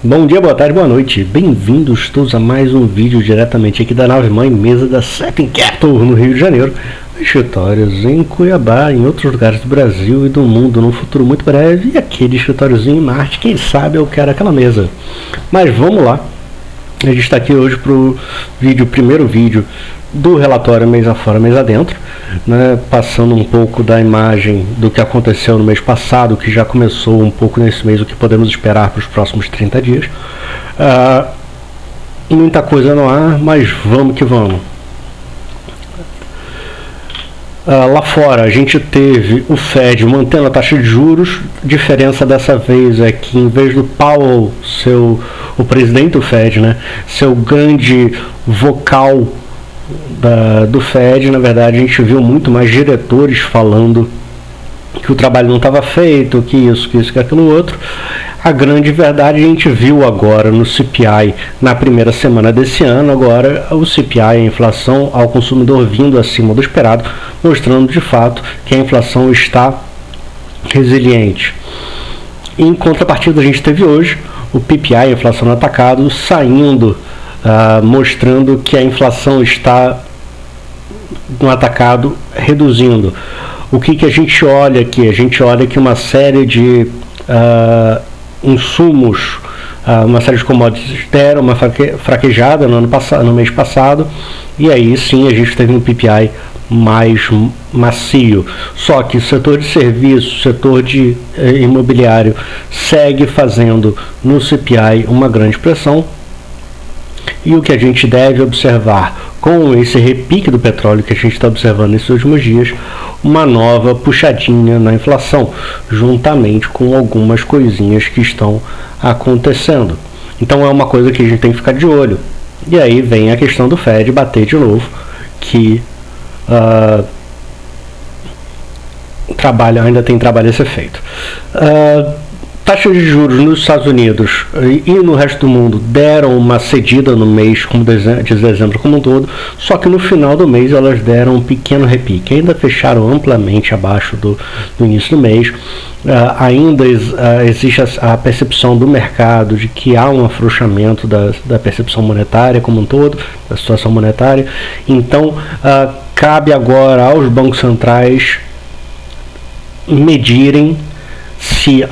Bom dia, boa tarde, boa noite. Bem-vindos todos a mais um vídeo diretamente aqui da nave mãe, mesa da Setting Capital no Rio de Janeiro. Escritórios em Cuiabá, em outros lugares do Brasil e do mundo, num futuro muito breve. E aquele escritóriozinho em Marte, quem sabe eu quero aquela mesa. Mas vamos lá. A gente está aqui hoje para o primeiro vídeo do relatório mês afora, mês adentro, né, passando um pouco da imagem do que aconteceu no mês passado, que já começou um pouco nesse mês, o que podemos esperar para os próximos 30 dias. Muita coisa no ar, mas vamos que vamos. Lá fora a gente teve o Fed mantendo a taxa de juros. Diferença dessa vez é que, em vez do Powell, o presidente do Fed, né, seu grande vocal do Fed, na verdade a gente viu muito mais diretores falando que o trabalho não estava feito, que isso, que aquilo outro. A grande verdade a gente viu agora no CPI na primeira semana desse ano. Agora o CPI, a inflação ao consumidor, vindo acima do esperado, mostrando de fato que a inflação está resiliente. Em contrapartida, a gente teve hoje o PPI, a inflação no atacado, saindo, mostrando que a inflação está no atacado reduzindo. O que a gente olha aqui? A gente olha que uma série de insumos, uma série de commodities deram uma fraquejada no mês passado, e aí sim a gente teve um PPI mais macio. Só que o setor de serviços, o setor de imobiliário segue fazendo no CPI uma grande pressão. E o que a gente deve observar com esse repique do petróleo que a gente está observando nesses últimos dias, uma nova puxadinha na inflação, juntamente com algumas coisinhas que estão acontecendo. Então é uma coisa que a gente tem que ficar de olho. E aí vem a questão do Fed bater de novo, que ainda tem trabalho a ser feito. Taxas de juros nos Estados Unidos e no resto do mundo deram uma cedida no mês de dezembro como um todo, só que no final do mês elas deram um pequeno repique, ainda fecharam amplamente abaixo do início do mês. Ainda existe a percepção do mercado de que há um afrouxamento da percepção monetária como um todo, da situação monetária. Então cabe agora aos bancos centrais medirem se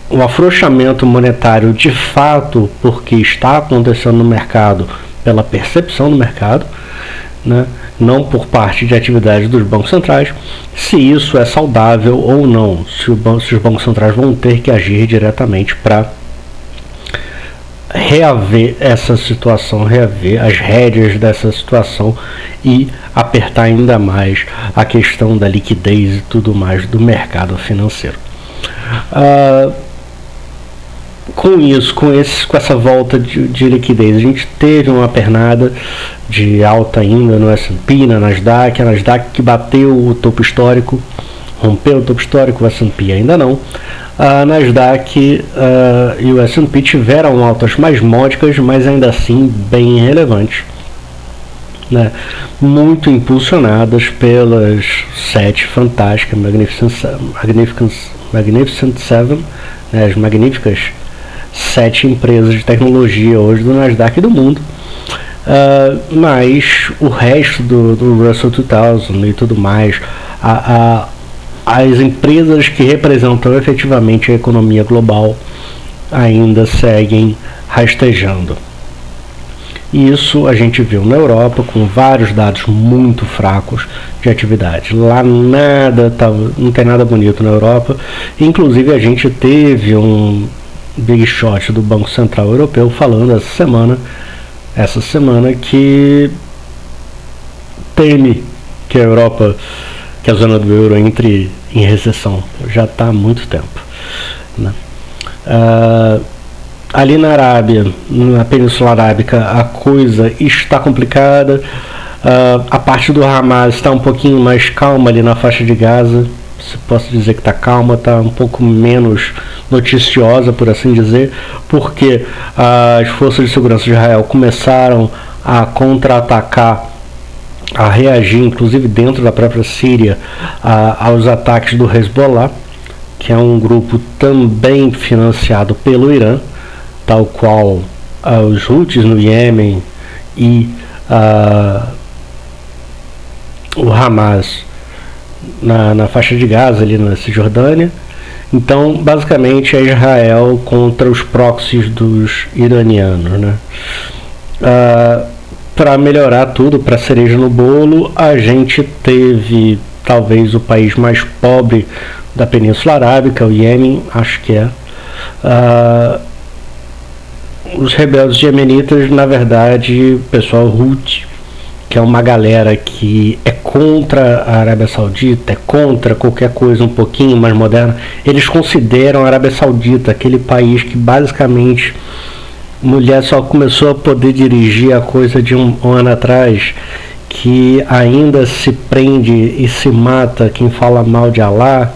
o afrouxamento monetário de fato, porque está acontecendo no mercado, pela percepção do mercado, né, não por parte de atividade dos bancos centrais, se isso é saudável ou não, se os bancos centrais vão ter que agir diretamente para reaver essa situação, reaver as rédeas dessa situação e apertar ainda mais a questão da liquidez e tudo mais do mercado financeiro. Com isso, com essa volta de liquidez, a gente teve uma pernada de alta ainda no S&P, na Nasdaq, a Nasdaq que bateu o topo histórico, rompeu o topo histórico, o S&P ainda não. A Nasdaq e o S&P tiveram altas mais módicas, mas ainda assim bem relevantes, né? Muito impulsionadas pelas 7 fantásticas, Magnificent Seven, né, as magníficas 7 empresas de tecnologia hoje do Nasdaq e do mundo. Mas o resto do Russell 2000 e tudo mais, as empresas que representam efetivamente a economia global ainda seguem rastejando. Isso a gente viu na Europa, com vários dados muito fracos de atividade. Lá não tem nada bonito na Europa. Inclusive a gente teve um big shot do Banco Central Europeu falando essa semana que teme que a Europa, que a zona do euro entre em recessão. Já está há muito tempo, né? Ali na Arábia, na Península Arábica, a coisa está complicada. A parte do Hamas está um pouquinho mais calma ali na faixa de Gaza. Se posso dizer que está calma, está um pouco menos noticiosa, por assim dizer, porque as forças de segurança de Israel começaram a contra-atacar, a reagir, inclusive dentro da própria Síria, aos ataques do Hezbollah, que é um grupo também financiado pelo Irã. tal qual os Houthis no Iêmen e o Hamas na faixa de Gaza, ali na Cisjordânia. Então, basicamente, é Israel contra os proxies dos iranianos, né? Para melhorar tudo, para cereja no bolo, a gente teve talvez o país mais pobre da Península Arábica, o Iêmen, acho que é. Os rebeldes iemenitas, na verdade, o pessoal Houthi, que é uma galera que é contra a Arábia Saudita, é contra qualquer coisa um pouquinho mais moderna, eles consideram a Arábia Saudita aquele país que basicamente mulher só começou a poder dirigir a coisa de um ano atrás, que ainda se prende e se mata quem fala mal de Alá,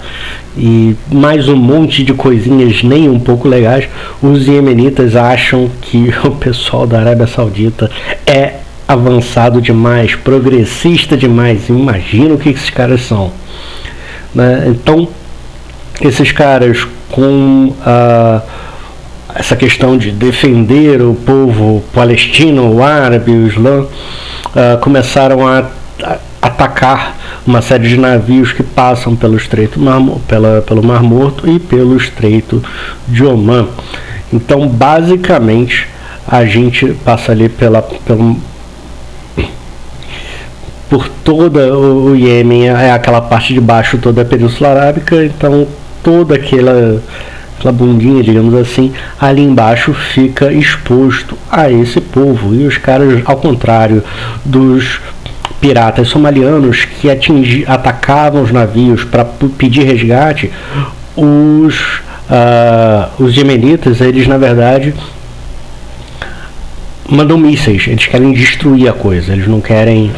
e mais um monte de coisinhas nem um pouco legais. Os iemenitas acham que o pessoal da Arábia Saudita é avançado demais, progressista demais. Imagina o que esses caras são, né? Então, esses caras com essa questão de defender o povo palestino, o árabe, o islã, começaram a atacar uma série de navios que passam pelo pelo Mar Morto e pelo Estreito de Omã. Então, basicamente, a gente passa ali por toda o Iêmen, é aquela parte de baixo toda a Península Arábica. Então toda aquela bundinha, digamos assim, ali embaixo fica exposto a esse povo. E os caras, ao contrário dos piratas somalianos que atacavam os navios para pedir resgate, os iemenitas, eles na verdade mandam mísseis. Eles querem destruir a coisa, eles não querem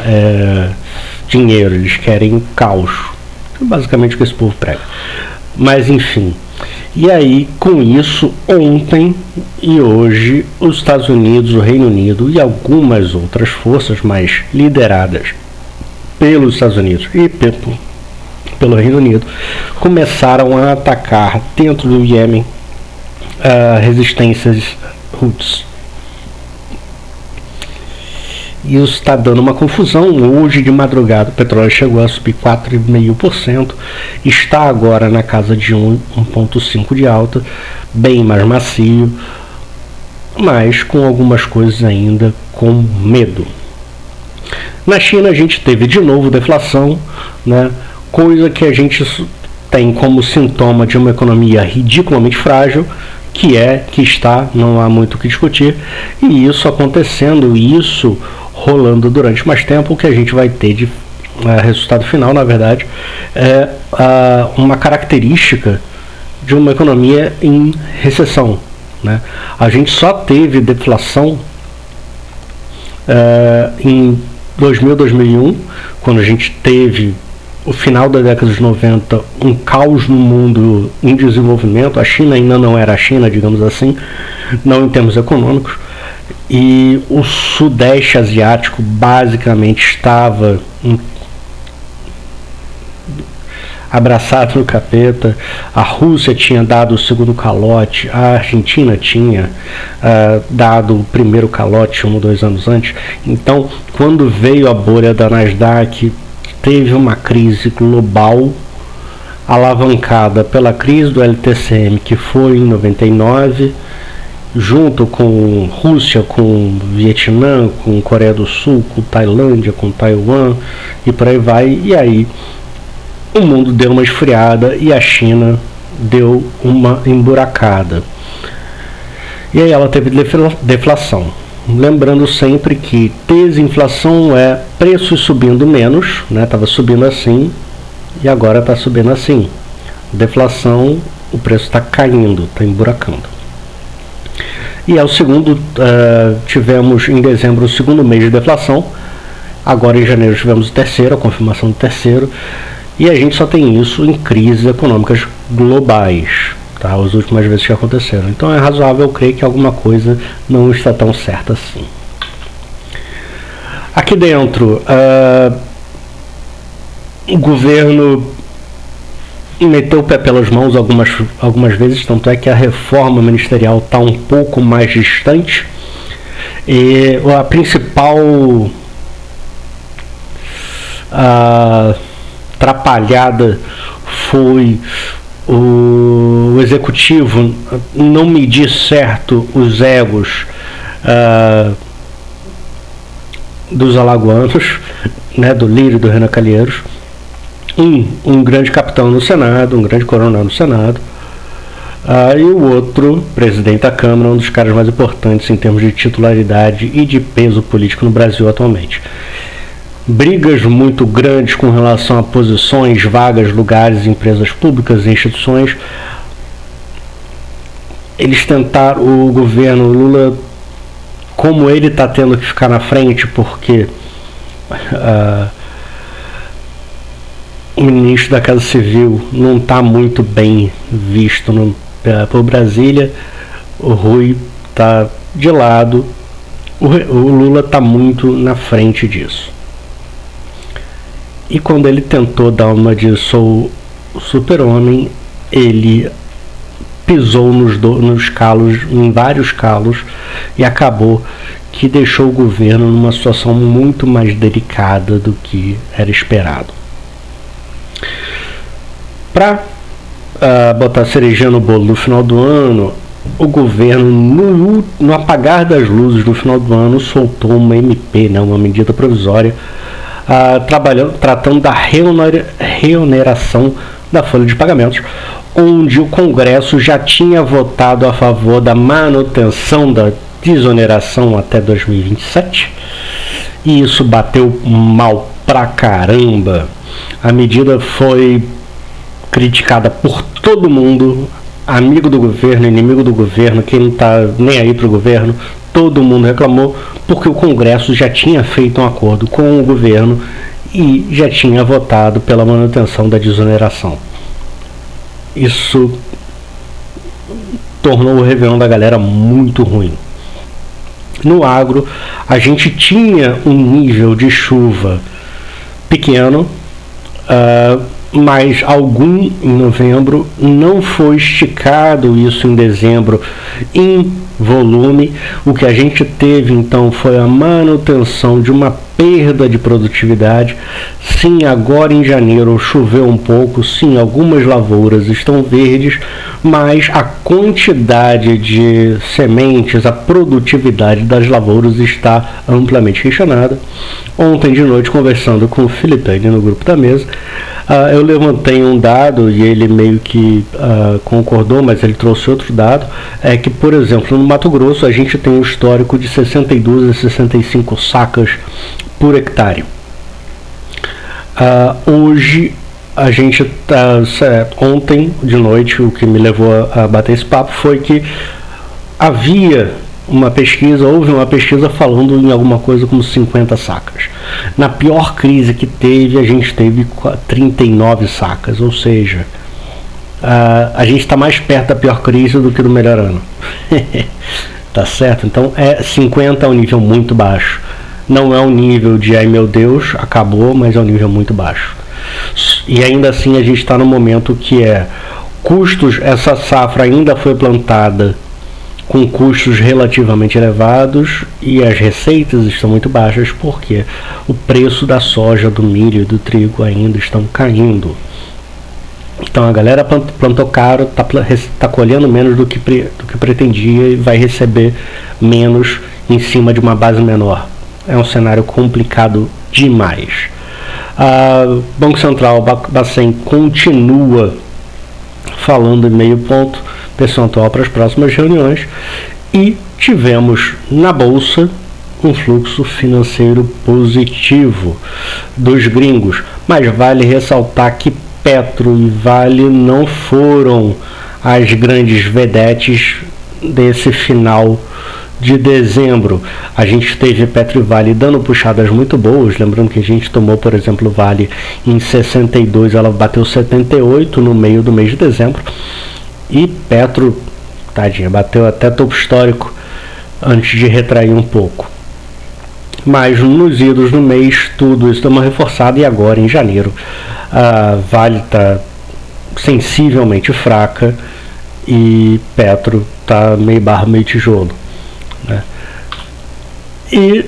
dinheiro, eles querem caos. É basicamente o que esse povo prega. Mas enfim, e aí com isso, ontem e hoje, os Estados Unidos, o Reino Unido e algumas outras forças mais lideradas pelos Estados Unidos e pelo Reino Unido começaram a atacar dentro do Iêmen resistências Houthis. E isso está dando uma confusão. Hoje de madrugada o petróleo chegou a subir 4,5%, está agora na casa de 1,5% de alta, bem mais macio, mas com algumas coisas ainda com medo. Na China a gente teve de novo deflação, né? Coisa que a gente tem como sintoma de uma economia ridiculamente frágil, que não há muito o que discutir, e isso acontecendo, isso rolando durante mais tempo. O que a gente vai ter de resultado final, na verdade, é uma característica de uma economia em recessão, né? A gente só teve deflação em 2000, 2001, quando a gente teve o final da década de 90, um caos no mundo em desenvolvimento. A China ainda não era a China, digamos assim, não em termos econômicos, e o Sudeste Asiático basicamente estava abraçado no capeta. A Rússia tinha dado o segundo calote, a Argentina tinha dado o primeiro calote 1 ou 2 anos antes. Então, quando veio a bolha da Nasdaq, teve uma crise global alavancada pela crise do LTCM, que foi em 99, junto com Rússia, com Vietnã, com Coreia do Sul, com Tailândia, com Taiwan e por aí vai. E aí o mundo deu uma esfriada e a China deu uma emburacada. E aí ela teve deflação. Lembrando sempre que desinflação é preços subindo menos, né? Estava subindo assim e agora está subindo assim. Deflação, o preço está caindo, está emburacando. E é o segundo, tivemos em dezembro o segundo mês de deflação, agora em janeiro tivemos o terceiro, a confirmação do terceiro, e a gente só tem isso em crises econômicas globais, tá? As últimas vezes que aconteceram. Então é razoável crer que alguma coisa não está tão certa assim. Aqui dentro, o governo meteu o pé pelas mãos algumas vezes, tanto é que a reforma ministerial está um pouco mais distante. E a principal atrapalhada foi o executivo não medir certo os egos dos alagoanos, né, do Lírio e do Renan Calheiros. Um grande capitão no Senado, um grande coronel no Senado, e o outro, presidente da Câmara, um dos caras mais importantes em termos de titularidade e de peso político no Brasil atualmente. Brigas muito grandes com relação a posições, vagas, lugares, empresas públicas e instituições. Eles tentaram, o governo Lula, como ele está tendo que ficar na frente, porque o ministro da Casa Civil não está muito bem visto por Brasília, o Rui está de lado, o Lula está muito na frente disso. E quando ele tentou dar uma de sou super-homem, ele pisou nos calos, em vários calos, e acabou que deixou o governo numa situação muito mais delicada do que era esperado. Para botar a cerejinha no bolo no final do ano, o governo, no apagar das luzes do final do ano, soltou uma MP, né, uma medida provisória, tratando da reoneração da folha de pagamentos, onde o Congresso já tinha votado a favor da manutenção da desoneração até 2027, e isso bateu mal pra caramba. A medida foi criticada por todo mundo, amigo do governo, inimigo do governo, quem não está nem aí para o governo, todo mundo reclamou, porque o Congresso já tinha feito um acordo com o governo e já tinha votado pela manutenção da desoneração. Isso tornou o Réveillon da galera muito ruim. No agro, a gente tinha um nível de chuva pequeno, mas algum em novembro, não foi esticado isso em dezembro em volume. O que a gente teve então foi a manutenção de uma perda de produtividade. Sim, agora em janeiro choveu um pouco, sim, algumas lavouras estão verdes, mas a quantidade de sementes, a produtividade das lavouras está amplamente questionada. Ontem de noite, conversando com o Felipe no grupo da mesa, eu levantei um dado e ele meio que concordou, mas ele trouxe outro dado, é que, por exemplo, no Mato Grosso a gente tem um histórico de 62 a 65 sacas por hectare. Hoje a gente ontem de noite, o que me levou a bater esse papo foi que houve uma pesquisa falando em alguma coisa como 50 sacas. Na pior crise que teve, a gente teve 39 sacas, ou seja, a gente está mais perto da pior crise do que do melhor ano. Tá certo? Então 50 é um nível muito baixo. Não é um nível de ai meu Deus, acabou, mas é um nível muito baixo. E ainda assim a gente está no momento que custos, essa safra ainda foi plantada com custos relativamente elevados e as receitas estão muito baixas porque o preço da soja, do milho e do trigo ainda estão caindo. Então a galera plantou caro, está colhendo menos do que pretendia e vai receber menos em cima de uma base menor. É um cenário complicado demais. Banco Central, Bacen, continua falando em meio ponto percentual para as próximas reuniões, e tivemos na Bolsa um fluxo financeiro positivo dos gringos, mas vale ressaltar que Petro e Vale não foram as grandes vedetes desse final de dezembro. A gente teve Petro e Vale dando puxadas muito boas, lembrando que a gente tomou, por exemplo, Vale em 62, ela bateu 78 no meio do mês de dezembro, e Petro, tadinha, bateu até topo histórico antes de retrair um pouco. Mas nos idos do mês tudo isso deu uma reforçada, e agora em janeiro a Vale está sensivelmente fraca e Petro está meio barro, meio tijolo, né? E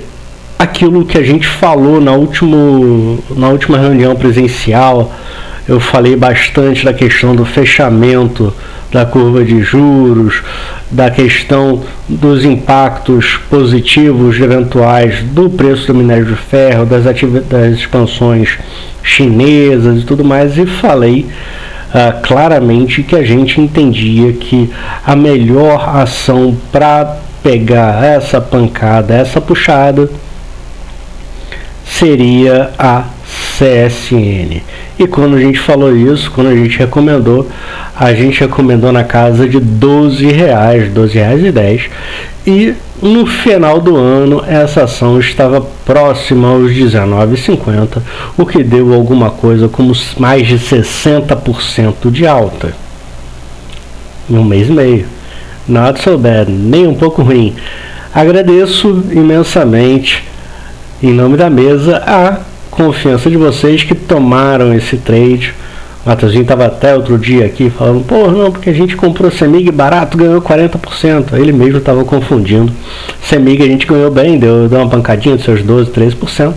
aquilo que a gente falou na última reunião presencial, eu falei bastante da questão do fechamento da curva de juros, da questão dos impactos positivos eventuais do preço do minério de ferro, das expansões chinesas e tudo mais, e falei claramente que a gente entendia que a melhor ação para pegar essa pancada, essa puxada, seria a CSN. E quando a gente falou isso, quando a gente recomendou na casa de R$12, R$12,10, e no final do ano essa ação estava próxima aos R$19,50, o que deu alguma coisa como mais de 60% de alta em um mês e meio. Not so bad, nem um pouco ruim. Agradeço imensamente, em nome da mesa, a confiança de vocês que tomaram esse trade. O Matheusinho estava até outro dia aqui falando, pô, não, porque a gente comprou CEMIG barato, ganhou 40%. Ele mesmo estava confundindo. CEMIG a gente ganhou bem, deu uma pancadinha de seus 12%, 13%,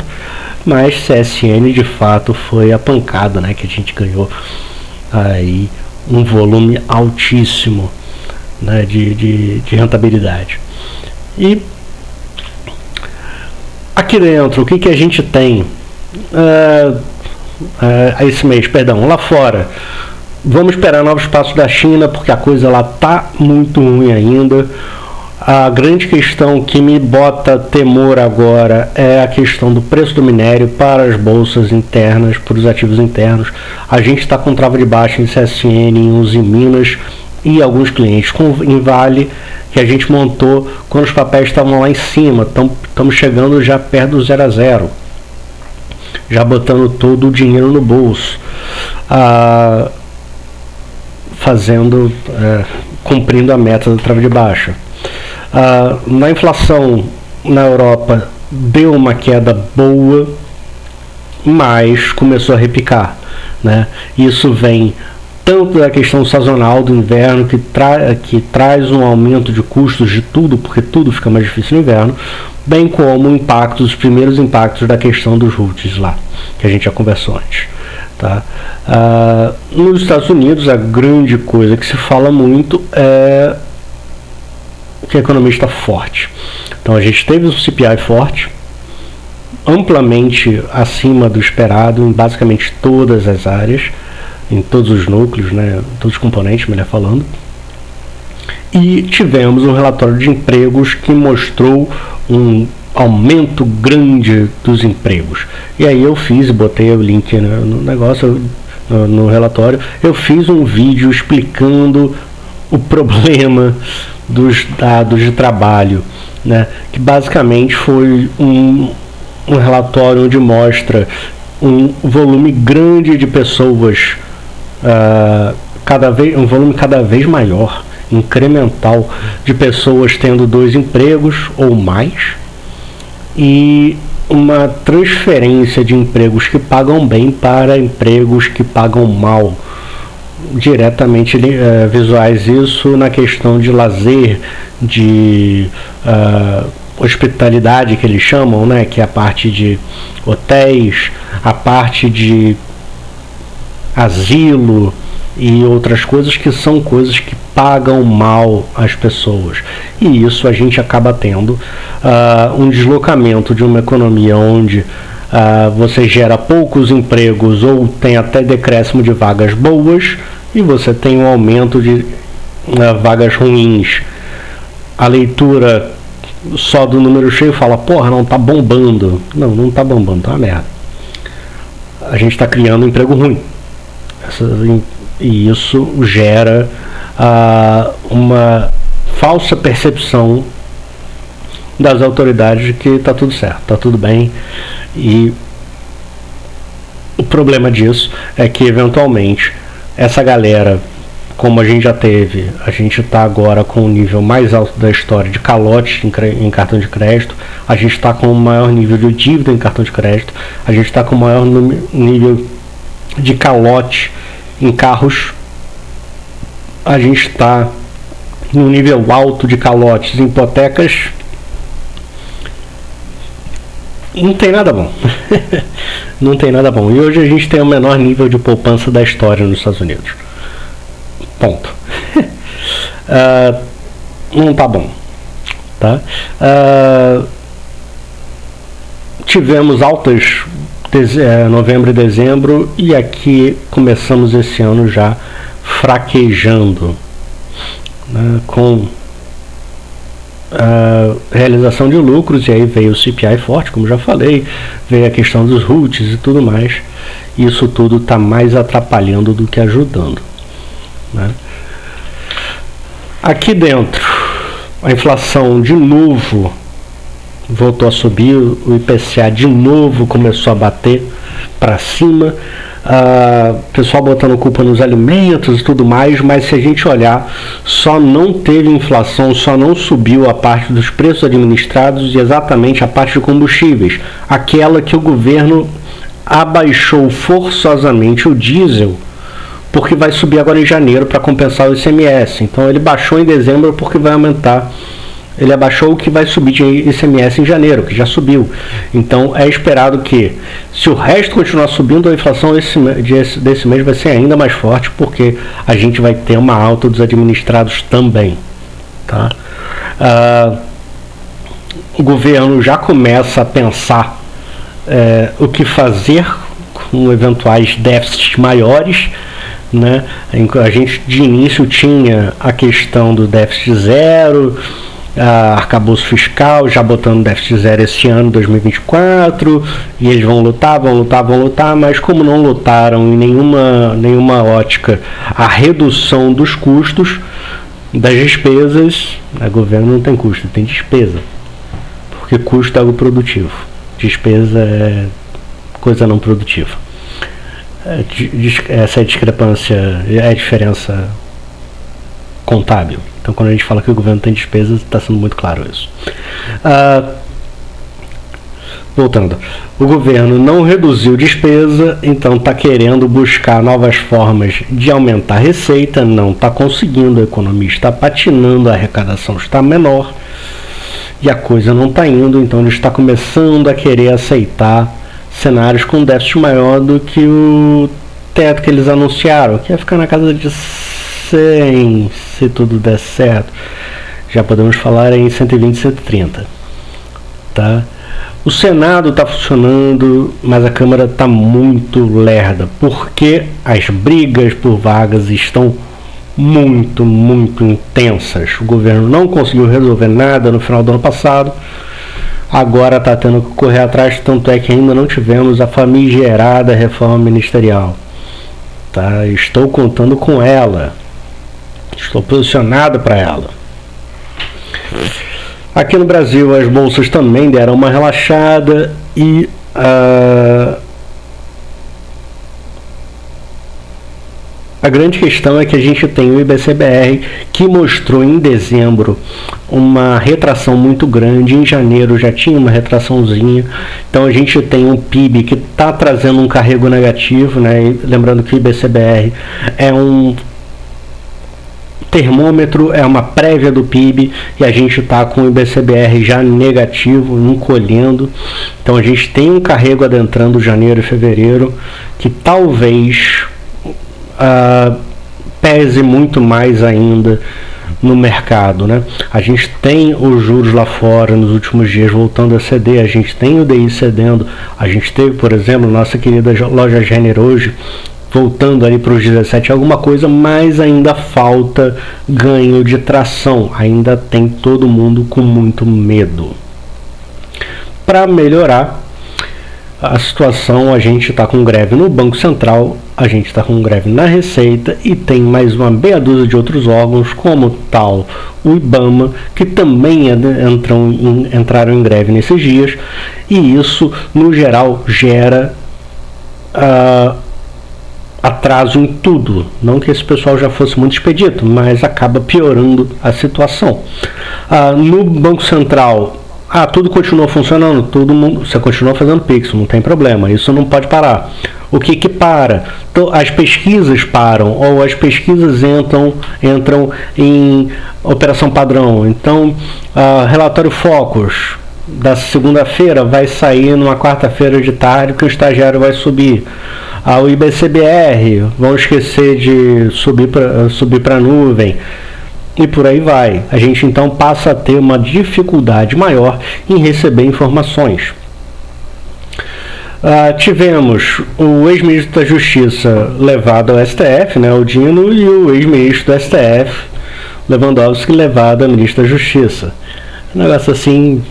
mas CSN de fato foi a pancada, né, que a gente ganhou aí um volume altíssimo, né, de rentabilidade. E aqui dentro, o que a gente tem esse mês, perdão, lá fora? Vamos esperar novos passos da China, porque a coisa lá tá muito ruim ainda. A grande questão que me bota temor agora é a questão do preço do minério para as bolsas internas, para os ativos internos. A gente está com trava de baixa em CSN, em Uzi Minas e alguns clientes em Vale, que a gente montou quando os papéis estavam lá em cima. Estamos chegando já perto do 0 a 0, já botando todo o dinheiro no bolso, cumprindo a meta da trava de baixa. Na inflação na Europa deu uma queda boa, mas começou a repicar, né? Isso vem tanto da questão sazonal do inverno, que traz um aumento de custos de tudo, porque tudo fica mais difícil no inverno, bem como os primeiros impactos da questão dos royalties lá, que a gente já conversou antes. Tá? Nos Estados Unidos, a grande coisa que se fala muito é que a economia está forte. Então a gente teve um CPI forte, amplamente acima do esperado em basicamente todas as áreas, em todos os núcleos, né, todos os componentes, melhor falando. E tivemos um relatório de empregos que mostrou um aumento grande dos empregos. E aí eu botei o link no negócio, no relatório, eu fiz um vídeo explicando o problema dos dados de trabalho, né, que basicamente foi um relatório onde mostra um volume grande de pessoas, um volume cada vez maior, incremental, de pessoas tendo 2 empregos ou mais, e uma transferência de empregos que pagam bem para empregos que pagam mal, diretamente visuais isso na questão de lazer, de hospitalidade, que eles chamam, né, que é a parte de hotéis, a parte de asilo e outras coisas, que são coisas que pagam mal as pessoas. E isso a gente acaba tendo um deslocamento de uma economia onde você gera poucos empregos ou tem até decréscimo de vagas boas, e você tem um aumento de vagas ruins. A leitura só do número cheio fala, porra, não tá bombando. Não tá bombando, tá uma merda. A gente está criando um emprego ruim. E isso gera uma falsa percepção das autoridades de que está tudo certo, está tudo bem. E o problema disso é que eventualmente essa galera, como a gente já teve, a gente está agora com o nível mais alto da história de calote em cartão de crédito, a gente está com o maior nível de dívida em cartão de crédito, a gente está com o maior nível de calote em carros a gente está num nível alto de calotes em hipotecas, não tem nada bom. Não tem nada bom. E hoje a gente tem o menor nível de poupança da história nos Estados Unidos. Ponto. Não tá bom. Tá? Tivemos altas novembro e dezembro, e aqui começamos esse ano já fraquejando, né, com a realização de lucros, e aí veio o CPI forte, como já falei, veio a questão dos RUTs e tudo mais. Isso tudo está mais atrapalhando do que ajudando, né? Aqui dentro, a inflação de novo voltou a subir, o IPCA de novo começou a bater para cima. Pessoal botando culpa nos alimentos e tudo mais, mas se a gente olhar, só não teve inflação, só não subiu a parte dos preços administrados e exatamente a parte de combustíveis, aquela que o governo abaixou forçosamente o diesel, porque vai subir agora em janeiro para compensar o ICMS. Então ele baixou em dezembro porque vai aumentar. Ele abaixou o que vai subir de ICMS em janeiro, que já subiu. Então é esperado que, se o resto continuar subindo, a inflação desse mês vai ser ainda mais forte, porque a gente vai ter uma alta dos administrados também. Tá? O governo já começa a pensar o que fazer com eventuais déficits maiores, né? A gente de início tinha a questão do déficit zero, arcabouço fiscal, já botando déficit zero esse ano, 2024, e eles vão lutar, mas como não lutaram em nenhuma ótica a redução dos custos, das despesas, o governo não tem custo, tem despesa, porque custo é algo produtivo, despesa é coisa não produtiva. Essa é a discrepância, é a diferença contábil. Então, quando a gente fala que o governo tem despesas, está sendo muito claro isso. Voltando, o governo não reduziu despesa, então está querendo buscar novas formas de aumentar a receita, não está conseguindo, a economia está patinando, a arrecadação está menor e a coisa não está indo, então ele está começando a querer aceitar cenários com déficit maior do que o teto que eles anunciaram, que ia ficar na casa de 100, se tudo der certo. Já podemos falar em 120, 130. Tá? O Senado está funcionando, mas a Câmara está muito lerda, porque as brigas por vagas estão muito, muito intensas. O governo não conseguiu resolver nada no final do ano passado, agora está tendo que correr atrás, tanto é que ainda não tivemos a famigerada reforma ministerial. Tá? Estou contando com ela. Estou posicionado para ela. Aqui no Brasil as bolsas também deram uma relaxada e a grande questão é que a gente tem o IBCBR, que mostrou em dezembro uma retração muito grande, em janeiro já tinha uma retraçãozinha, então a gente tem um PIB que está trazendo um carrego negativo, né? E lembrando que o IBCBR é um termômetro, é uma prévia do PIB, e a gente está com o IBCBR já negativo, encolhendo, então a gente tem um carrego adentrando janeiro e fevereiro, que talvez pese muito mais ainda no mercado, né? A gente tem os juros lá fora nos últimos dias voltando a ceder, a gente tem o DI cedendo, a gente teve, por exemplo, nossa querida loja Renner hoje voltando ali para os 17 alguma coisa, mas ainda falta ganho de tração, ainda tem todo mundo com muito medo. Para melhorar a situação, a gente está com greve no Banco Central, a gente está com greve na Receita e tem mais uma meia dúzia de outros órgãos, como tal o IBAMA, que também entraram em greve nesses dias, e isso, no geral, gera atraso em tudo. Não que esse pessoal já fosse muito expedito, mas acaba piorando a situação. No Banco Central, tudo continua funcionando, todo mundo, você continua fazendo Pix, não tem problema, isso não pode parar. O que para? as pesquisas param, ou as pesquisas entram em operação padrão. Então, relatório Focus da segunda-feira vai sair numa quarta-feira de tarde, que o estagiário vai subir. O IBCBR, vão esquecer de subir para a nuvem, e por aí vai. A gente então passa a ter uma dificuldade maior em receber informações. Tivemos o ex-ministro da Justiça levado ao STF, né, o Dino, e o ex-ministro do STF, Lewandowski, levado ao ministro da Justiça. Um negócio assim,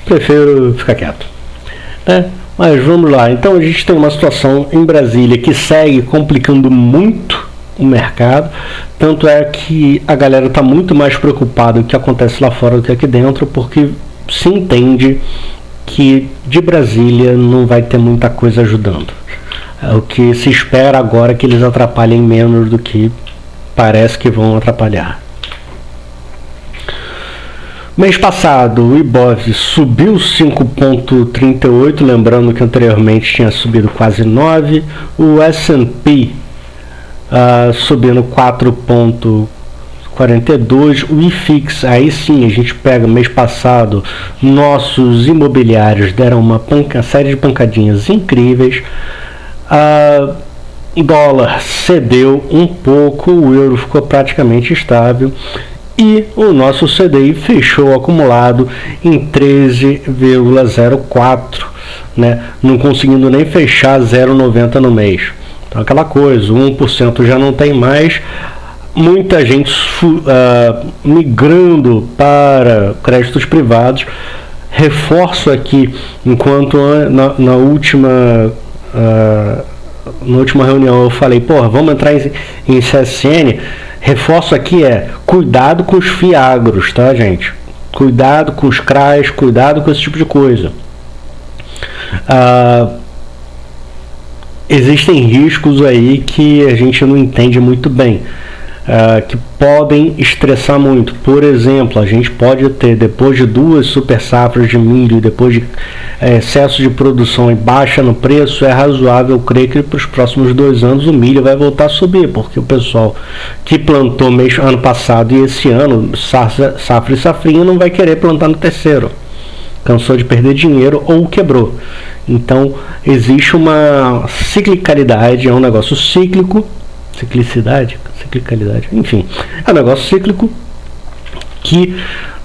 prefiro ficar quieto, né? Mas vamos lá. Então a gente tem uma situação em Brasília que segue complicando muito o mercado, tanto é que a galera está muito mais preocupada com o que acontece lá fora do que aqui dentro, porque se entende que de Brasília não vai ter muita coisa ajudando. O que se espera agora é que eles atrapalhem menos do que parece que vão atrapalhar. Mês passado o Ibov subiu 5,38, lembrando que anteriormente tinha subido quase 9. O S&P subindo 4,42. O IFIX, aí sim, a gente pega mês passado, nossos imobiliários deram uma série de pancadinhas incríveis. O dólar cedeu um pouco, o euro ficou praticamente estável. E o nosso CDI fechou acumulado em 13,04, né? Não conseguindo nem fechar 0,90 no mês. Então aquela coisa, 1% já não tem mais. Muita gente migrando para créditos privados. Reforço aqui, enquanto na última reunião eu falei, vamos entrar em CSN. Reforço aqui cuidado com os fiagros, tá, gente? Cuidado com os CRAs, cuidado com esse tipo de coisa. Existem riscos aí que a gente não entende muito bem, que podem estressar muito. Por exemplo, a gente pode ter, depois de 2 super safras de milho, depois de excesso de produção e baixa no preço, é razoável crer que para os próximos 2 anos o milho vai voltar a subir, porque o pessoal que plantou ano passado e esse ano, safra e safrinha, não vai querer plantar no terceiro. Cansou de perder dinheiro ou quebrou. Então, existe uma ciclicalidade, é um negócio cíclico, ciclicalidade, enfim, é um negócio cíclico que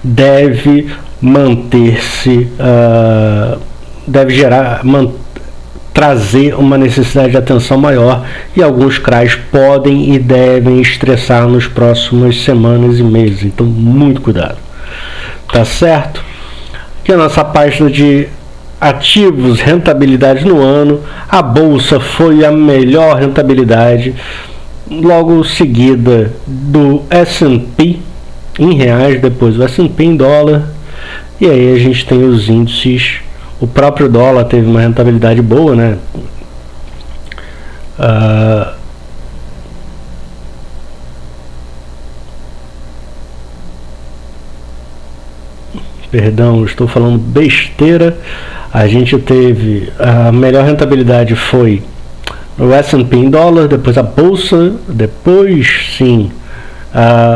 deve manter-se, trazer uma necessidade de atenção maior, e alguns CRAs podem e devem estressar nos próximos semanas e meses, então muito cuidado, tá certo? Aqui a nossa página de ativos, rentabilidade no ano, a bolsa foi a melhor rentabilidade, logo seguida do S&P em reais, depois o S&P em dólar, e aí a gente tem os índices. O próprio dólar teve uma rentabilidade boa, né? Perdão, estou falando besteira. A gente teve a melhor rentabilidade foi o S&P em dólar, depois a bolsa, depois sim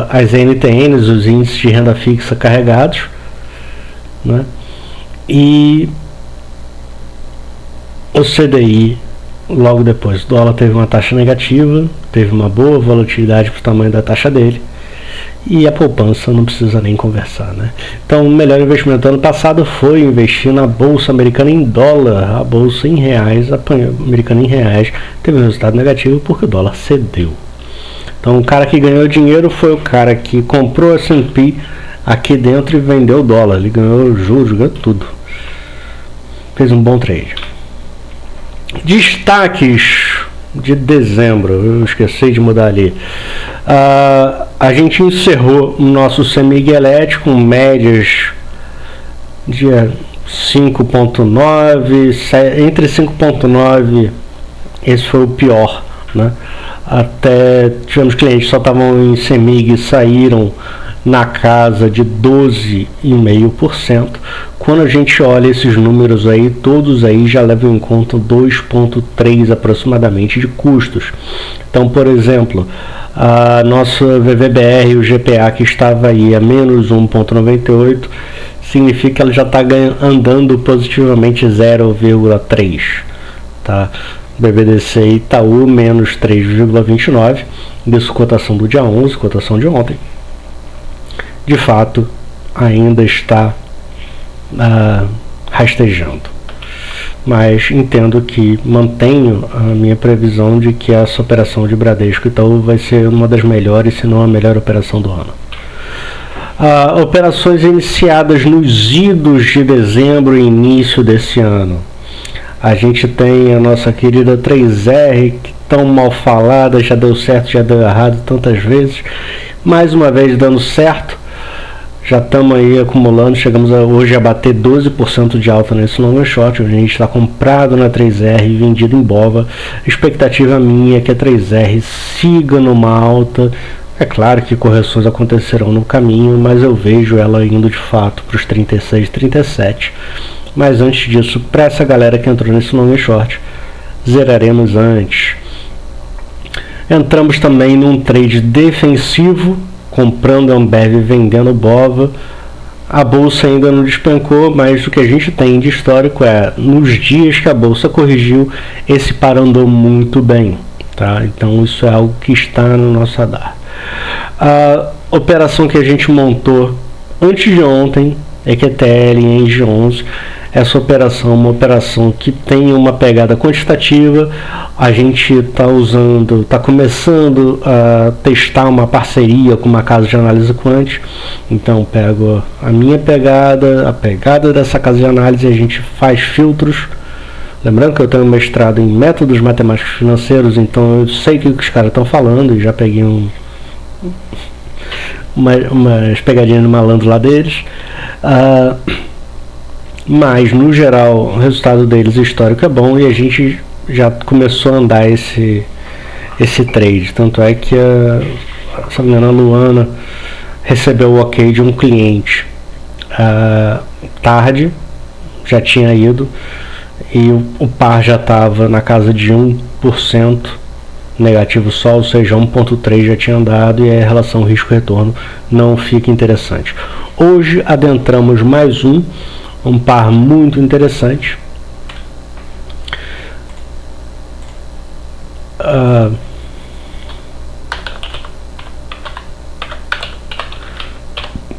as NTNs, os índices de renda fixa carregados, né? E o CDI logo depois. O dólar teve uma taxa negativa, teve uma boa volatilidade para o tamanho da taxa dele, e a poupança não precisa nem conversar, né? Então o melhor investimento do ano passado foi investir na bolsa americana em dólar. A bolsa em reais, americana em reais, teve um resultado negativo porque o dólar cedeu. Então o cara que ganhou dinheiro foi o cara que comprou S&P aqui dentro e vendeu dólar. Ele ganhou juros, ganhou tudo. Fez um bom trade. Destaques de dezembro, eu esqueci de mudar ali. A gente encerrou o nosso CEMIG elétrico com médias de 5,9, entre 5,9, esse foi o pior, né? Até tivemos clientes que só estavam em CEMIG e saíram na casa de 12,5%. Quando a gente olha esses números aí, todos aí já levam em conta 2,3 aproximadamente de custos. Então, por exemplo, a nossa VVBR, o GPA, que estava aí a menos 1,98, significa que ela já está andando positivamente 0,3, tá? BBDC Itaú menos 3,29, isso cotação do dia 11, cotação de ontem. De fato, ainda está rastejando, mas entendo que mantenho a minha previsão de que essa operação de Bradesco Itaú vai ser uma das melhores, se não a melhor operação do ano. Operações iniciadas nos idos de dezembro e início desse ano. A gente tem a nossa querida 3R, que tão mal falada, já deu certo, já deu errado tantas vezes. Mais uma vez dando certo. Já estamos aí acumulando, chegamos hoje a bater 12% de alta nesse long short. A gente está comprado na 3R e vendido em BOVA. Expectativa minha é que a 3R siga numa alta. É claro que correções acontecerão no caminho, mas eu vejo ela indo de fato para os 36, 37. Mas antes disso, para essa galera que entrou nesse long short, zeraremos antes. Entramos também num trade defensivo, comprando Ambev e vendendo BOVA. A bolsa ainda não despencou, mas o que a gente tem de histórico é, nos dias que a bolsa corrigiu, esse par andou muito bem, tá? Então isso é algo que está no nosso radar. A operação que a gente montou antes de ontem, EQTL em ENGIE11, essa operação é uma operação que tem uma pegada quantitativa. A gente está começando a testar uma parceria com uma casa de análise quant. Então pego a minha pegada, a pegada dessa casa de análise, e a gente faz filtros. Lembrando que eu tenho mestrado em métodos matemáticos financeiros, então eu sei o que os caras estão falando e já peguei umas pegadinhas no malandro lá deles. Mas no geral o resultado deles histórico é bom e a gente já começou a andar esse trade. Tanto é que se não me engano, a Luana recebeu o ok de um cliente tarde, já tinha ido, e o par já estava na casa de 1% negativo só, ou seja, 1,3 já tinha andado, e a relação risco-retorno não fica interessante. Hoje adentramos mais um par muito interessante.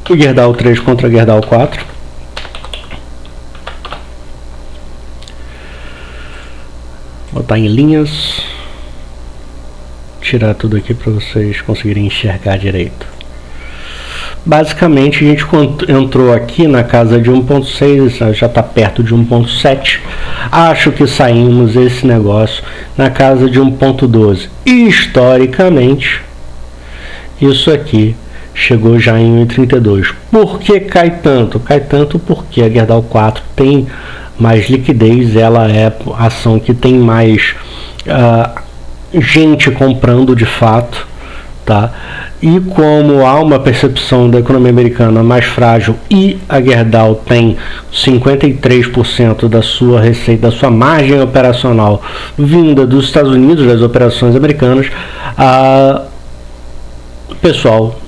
O Gerdau 3 contra Gerdau 4. Botar em linhas. Tirar tudo aqui para vocês conseguirem enxergar direito. Basicamente a gente entrou aqui na casa de 1,6, já está perto de 1,7. Acho que saímos esse negócio na casa de 1,12. Historicamente, isso aqui chegou já em 1,32. Por que cai tanto? Cai tanto porque a Gerdau 4 tem mais liquidez, ela é a ação que tem mais gente comprando de fato, tá? E como há uma percepção da economia americana mais frágil e a Gerdau tem 53% da sua receita, da sua margem operacional vinda dos Estados Unidos, das operações americanas, o pessoal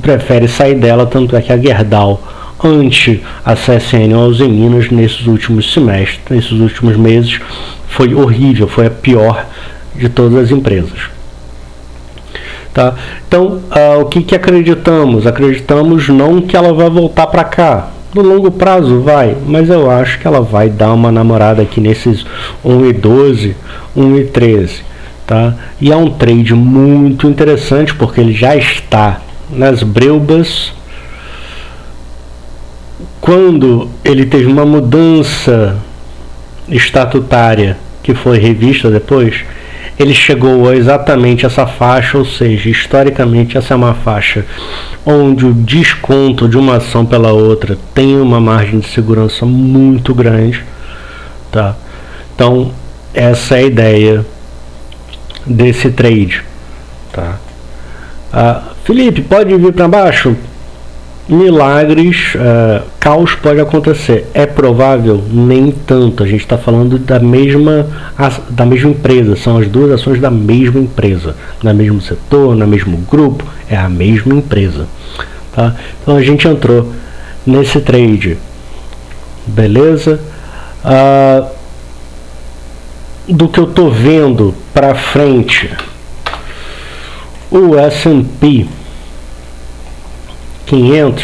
prefere sair dela, tanto é que a Gerdau, ante a CSN ou a Usiminas, nesses últimos semestres, nesses últimos meses, foi horrível, foi a pior de todas as empresas. Tá? Então, o que acreditamos? Acreditamos não que ela vai voltar para cá. No longo prazo vai, mas eu acho que ela vai dar uma namorada aqui nesses 1,12, 1,13. Tá? E é um trade muito interessante porque ele já está nas brelbas. Quando ele teve uma mudança estatutária que foi revista depois, ele chegou a exatamente essa faixa, ou seja, historicamente essa é uma faixa onde o desconto de uma ação pela outra tem uma margem de segurança muito grande, tá? Então essa é a ideia desse trade, tá? Felipe, pode vir para baixo? Milagres, caos pode acontecer. É provável? Nem tanto. A gente está falando da mesma empresa. São as duas ações da mesma empresa. No mesmo setor, no mesmo grupo. É a mesma empresa. Tá? Então a gente entrou nesse trade. Beleza? Do que eu tô vendo para frente, o S&P 500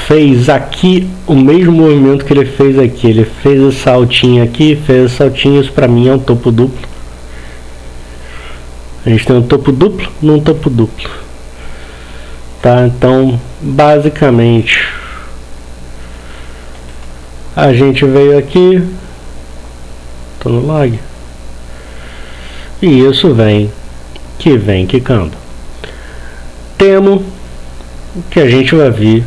fez aqui o mesmo movimento que ele fez aqui. Ele fez esse saltinho aqui, fez esse saltinho. Isso para mim é um topo duplo. A gente tem um topo duplo num topo duplo, tá? Então basicamente a gente veio aqui, tô no log, e isso vem quicando. Temo que a gente vai vir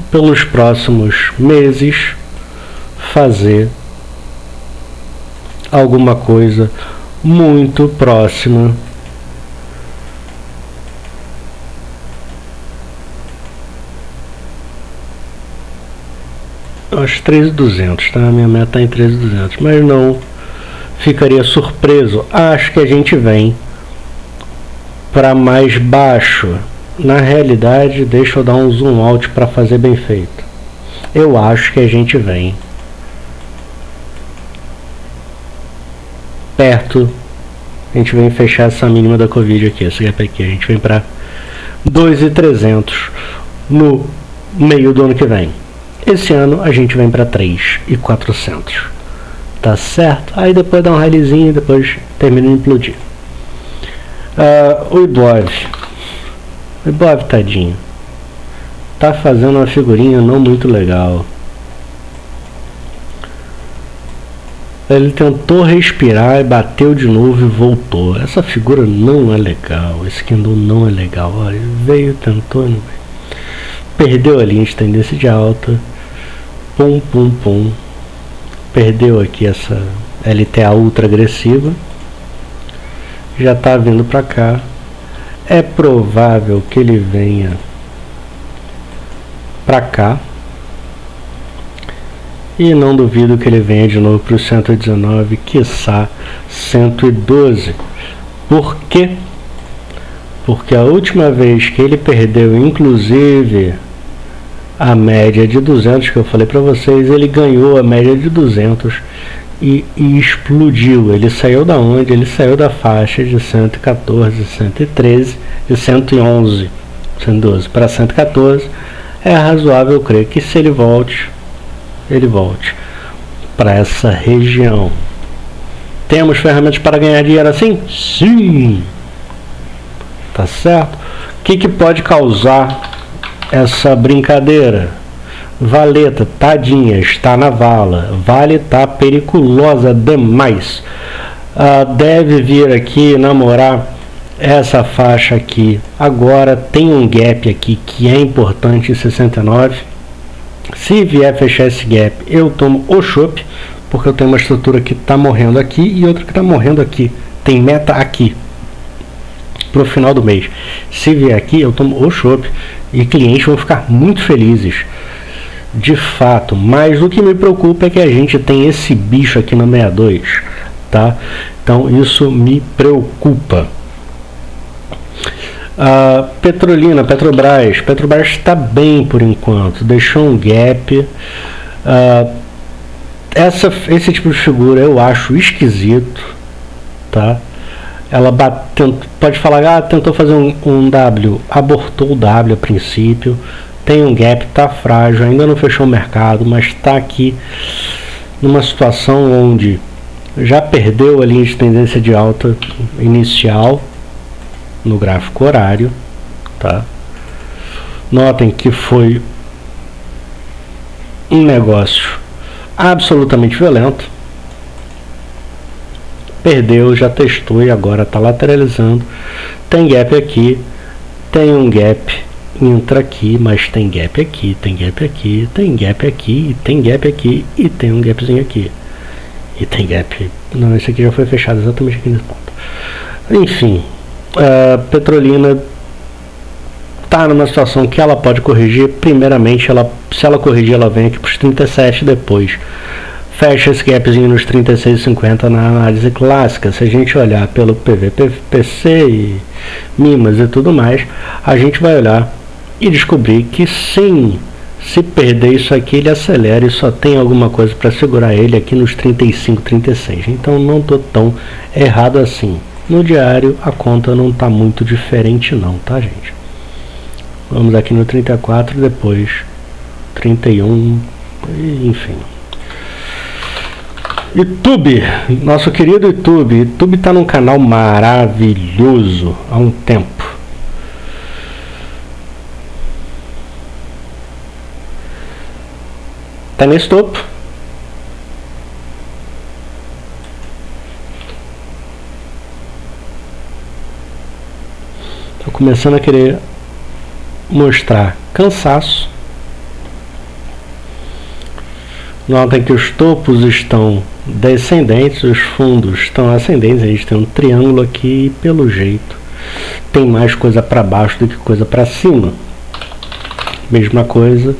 pelos próximos meses fazer alguma coisa muito próxima acho 13.200, tá? A minha meta tá em 13.200, mas não ficaria surpreso. Acho que a gente vem para mais baixo. Na realidade, deixa eu dar um zoom out para fazer bem feito. Eu acho que a gente vem perto. A gente vem fechar essa mínima da Covid aqui, essa gap aqui. A gente vem para 2.300 no meio do ano que vem. Esse ano a gente vem para 3.400. Tá certo? Aí depois dá um rallyzinho e depois termina de implodir. O Ibov. O Ibov, tadinho, tá fazendo uma figurinha não muito legal. Ele tentou respirar e bateu de novo e voltou. Essa figura não é legal. Esse candle não é legal. Olha, ele veio, tentou e não veio. Perdeu a linha de tendência de alta. Pum, pum, pum. Perdeu aqui essa LTA ultra agressiva. Já está vindo para cá. É provável que ele venha para cá. E não duvido que ele venha de novo para o 119, quiçá 112. Por quê? Porque a última vez que ele perdeu, inclusive, a média de 200 que eu falei para vocês, ele ganhou a média de 200 e explodiu. Ele saiu da onde? Ele saiu da faixa de 114, 113 e 111, 112 para 114. É razoável crer que se ele volte para essa região. Temos ferramentas para ganhar dinheiro assim? Sim! Tá certo? O que pode causar essa brincadeira? Valeta, tadinha, está na vala. Vale tá periculosa demais. Deve vir aqui namorar essa faixa aqui. Agora tem um gap aqui que é importante em 69. Se vier fechar esse gap, eu tomo o chopp, porque eu tenho uma estrutura que está morrendo aqui e outra que está morrendo aqui. Tem meta aqui para o final do mês. Se vier aqui, eu tomo o chopp e clientes vão ficar muito felizes. De fato, mas o que me preocupa é que a gente tem esse bicho aqui no 62, tá? Então isso me preocupa. Petrolina, Petrobras está bem por enquanto, deixou um gap. Esse tipo de figura eu acho esquisito, tá? Ela pode falar, tentou fazer um W, abortou o W a princípio. Tem um gap, tá frágil, ainda não fechou o mercado, mas está aqui numa situação onde já perdeu a linha de tendência de alta inicial no gráfico horário, tá? Notem que foi um negócio absolutamente violento. Perdeu, já testou e agora está lateralizando. Tem gap aqui, tem um gap entra aqui, mas tem gap aqui, tem gap aqui, tem gap aqui, tem gap aqui e tem um gapzinho aqui. E tem gap. Não, esse aqui já foi fechado exatamente aqui nesse ponto. Enfim, a Petrolina está numa situação que ela pode corrigir. Primeiramente, se ela corrigir, ela vem aqui para os 37, depois fecha esse gapzinho nos 36,50 na análise clássica. Se a gente olhar pelo PVPC e MIMAS e tudo mais, a gente vai olhar e descobrir que sim, se perder isso aqui, ele acelera e só tem alguma coisa para segurar ele aqui nos 35, 36. Então não estou tão errado assim. No diário a conta não está muito diferente não, tá, gente? Vamos aqui no 34, depois 31, enfim. YouTube, nosso querido YouTube. YouTube está num canal maravilhoso há um tempo. Está nesse topo. Estou começando a querer mostrar cansaço. Notem que os topos estão descendentes, os fundos estão ascendentes. A gente tem um triângulo aqui e pelo jeito tem mais coisa para baixo do que coisa para cima. Mesma coisa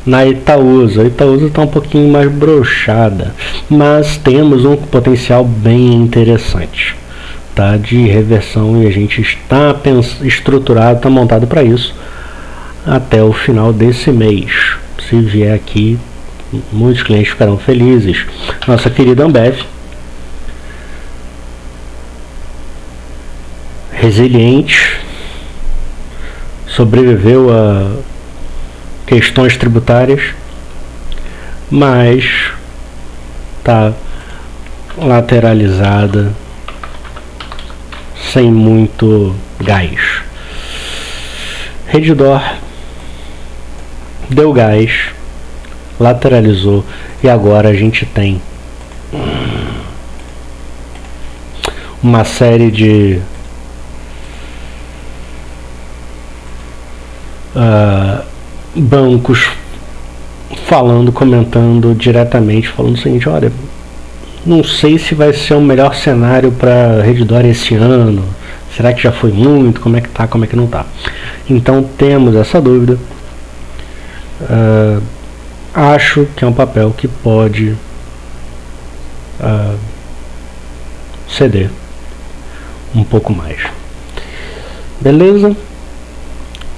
na Itaúsa. A Itaúsa está um pouquinho mais broxada, mas temos um potencial bem interessante, tá, de reversão, e a gente está estruturado, está montado para isso até o final desse mês. Se vier aqui, muitos clientes ficarão felizes. Nossa querida Ambev, resiliente, sobreviveu a questões tributárias, mas está lateralizada, sem muito gás. Redditor deu gás, lateralizou, e agora a gente tem uma série de bancos falando, comentando diretamente, falando o seguinte: olha, não sei se vai ser o melhor cenário para Redditor esse ano, será que já foi muito, como é que tá, como é que não tá. Então temos essa dúvida. Acho que é um papel que pode ceder um pouco mais. Beleza?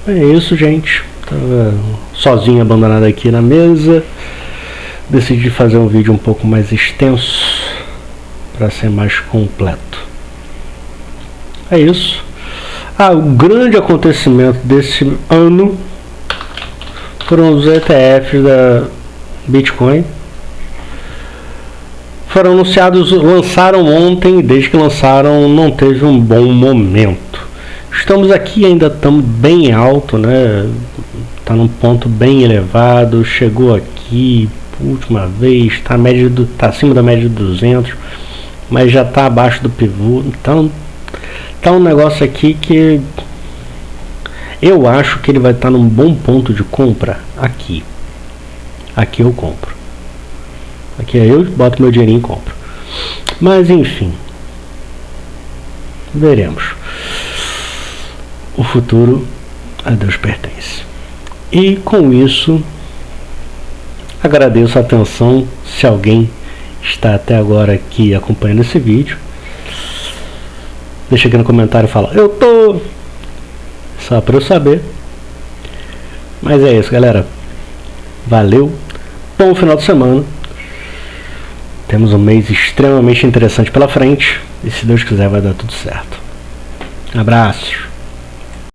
É isso, gente. Tava sozinho, abandonado aqui na mesa. Decidi fazer um vídeo um pouco mais extenso para ser mais completo. É isso. O grande acontecimento desse ano foram os ETFs da Bitcoin. Foram anunciados, lançaram ontem, e desde que lançaram não teve um bom momento. Estamos aqui, ainda estamos bem alto, né? Está num ponto bem elevado, chegou aqui última vez, está acima da média de 200, mas já está abaixo do pivô. Então tá um negócio aqui que eu acho que ele vai estar num bom ponto de compra aqui. Aqui eu compro. Aqui eu boto meu dinheirinho e compro. Mas enfim, veremos. O futuro a Deus pertence. E com isso, agradeço a atenção. Se alguém está até agora aqui acompanhando esse vídeo, deixa aqui no comentário e fala: eu tô, só para eu saber. Mas é isso, galera. Valeu. Bom final de semana. Temos um mês extremamente interessante pela frente. E se Deus quiser vai dar tudo certo. Abraços.